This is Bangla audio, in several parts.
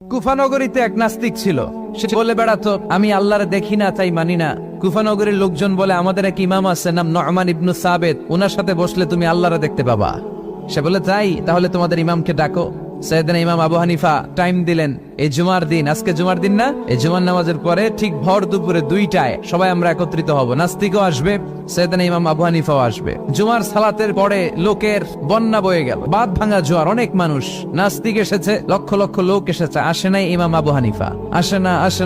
কুফানগরীতে এক নাস্তিক ছিল। সে বলে বেড়াতো, আমি আল্লাহরে দেখি না তাই মানি না। কুফানগরীর লোকজন বলে, আমাদের এক ইমাম আছে নাম নু'মান ইবনে সাবিত, ওনার সাথে বসলে তুমি আল্লাহরে দেখতে পাবা। সে বলে, তাই তাহলে তোমাদের ইমামকে ডাকো। সাইয়েদনা ইমাম আবু হানিফা টাইম দিলেন, এই জুমার দিন, আজকে জুমার দিন না, এই জুমার নামাজের পরে ঠিক ভর দুপুরে 2টায় সবাই আমরা একত্রিত হব। নাস্তিকও আসবে, সাইয়েদনা ইমাম আবু হানিফাও আসবে। জুমার সালাতের পরে লোকের বন্যা বয়ে গেল, বাঁধ ভাঙা জোয়ার, অনেক মানুষ। নাস্তিক এসেছে, লক্ষ লক্ষ লোক এসেছে, আসে নাই ইমাম আবু হানিফা। আসে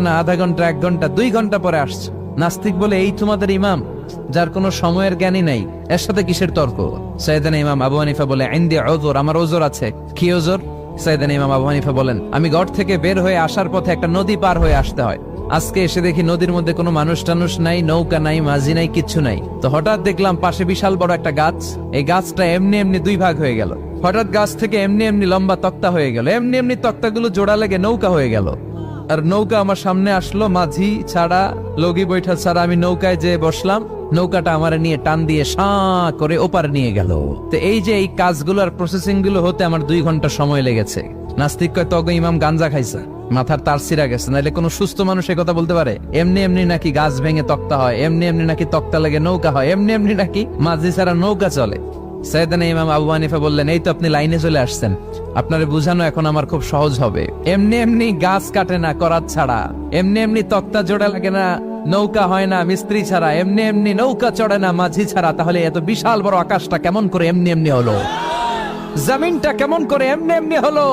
না আধা ঘন্টা, 1 ঘন্টা, 2 ঘন্টা পরে আসছে। নাস্তিক বলে, এই তোমাদের ইমাম যার কোনো সময়ের জ্ঞানই নাই, এর সাথে কিসের তর্ক? সাইয়েদনা ইমাম আবু হানিফা বলে, ইনদি উযর, আমার ওজর আছে। কি ওজর? সাইয়েদনা ইমাম আবু হানিফা বলেন, আমি ঘর থেকে বের হয়ে আসার পথে একটা নদী পার হয়ে আসতে হয়। আজকে এসে দেখি নদীর মধ্যে কোনো মানুষ টানুষ নাই, নৌকা নাই, মাঝি নাই, কিচ্ছু নাই। তো হঠাৎ দেখলাম পাশে বিশাল বড় একটা গাছ। এই গাছটা এমনি এমনি 2 ভাগ হয়ে গেল। হঠাৎ গাছ থেকে এমনি এমনি লম্বা তক্তা হয়ে গেল। এমনি এমনি তক্তাগুলো জোড়া লেগে নৌকা হয়ে গেল। আর নৌকা আমার সামনে আসলো, মাঝি ছাড়া, লগি বৈঠা ছাড়া। আমি নৌকায় যেয়ে বসলাম, নৌকাটা আমার নিয়ে টান দিয়ে সাঁ করে ওপার নিয়ে গেল। তো এই যে এই কাজগুলো আর প্রসেসিং গুলো হতে আমার 2 ঘন্টা সময় লেগেছে। নাস্তিক কয়, তগ ইমাম গাঞ্জা খাইছে, মাথার তার ছিঁড়া গেছে, নাহলে কোনো সুস্থ মানুষ এই কথা বলতে পারে? এমনি এমনি নাকি গাছ ভেঙে তক্তা হয়, এমনি এমনি নাকি তক্তা লেগে নৌকা হয়, এমনি এমনি নাকি মাঝি ছাড়া নৌকা চলে। সাইয়েদনা ইমাম আবু হানিফা বললেন, এই তো আপনি লাইনে চলে আসছেন, আপনারে বুঝানো এখন আমার খুব সহজ হবে। এমনি এমনি গাছ কাটে না করাত ছাড়া, এমনি এমনি তক্তা জোড়া লাগে না, নৌকা হয় না মিস্ত্রি ছাড়া, এমনি এমনি নৌকা চড়ে না মাঝি ছাড়া। তাহলে এত বিশাল বড় আকাশটা কেমন করে এমনি এমনি হলো? জমিনটা কেমন করে এমনি এমনি হলো?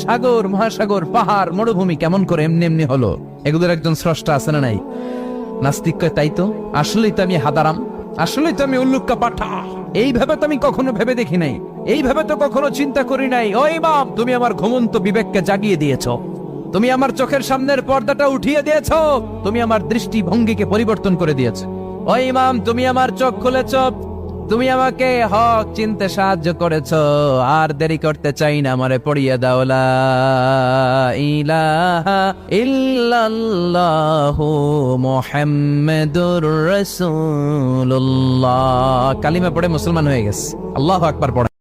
সাগর, মহাসাগর, পাহাড়, মরুভূমি কেমন করে এমনি এমনি হলো? এগুলোর একজন স্রষ্টা আছে না নাই? নাস্তিক কয়, তাই তো, আসলেই তো আমি হাদারাম, আসলেই তো আমি উল্লুক্কা পাঠা। এইভাবে তো আমি কখনো ভেবে দেখি নাই, এইভাবে তো কখনো চিন্তা করি নাই। ও ইমাম, তুমি আমার ঘুমন্ত বিবেককে জাগিয়ে দিয়েছো, তুমি আমার চোখের সামনের পর্দাটা উঠিয়ে দিয়েছো, তুমি আমার দৃষ্টিভঙ্গিকে পরিবর্তন করে দিয়েছো। ও ইমাম, তুমি আমার চোখ খুলেছ, তুমি আমাকে হক চিনতে সাহায্য করেছো। আর দেরি করতে চাই না, আমারে পড়িয়ে দাও লা ইলাহা ইল্লাল্লাহু মুহাম্মাদুর রাসূলুল্লাহ। কালিমা পড়ে মুসলমান হয়ে গেছে। আল্লাহু আকবার পড়ে।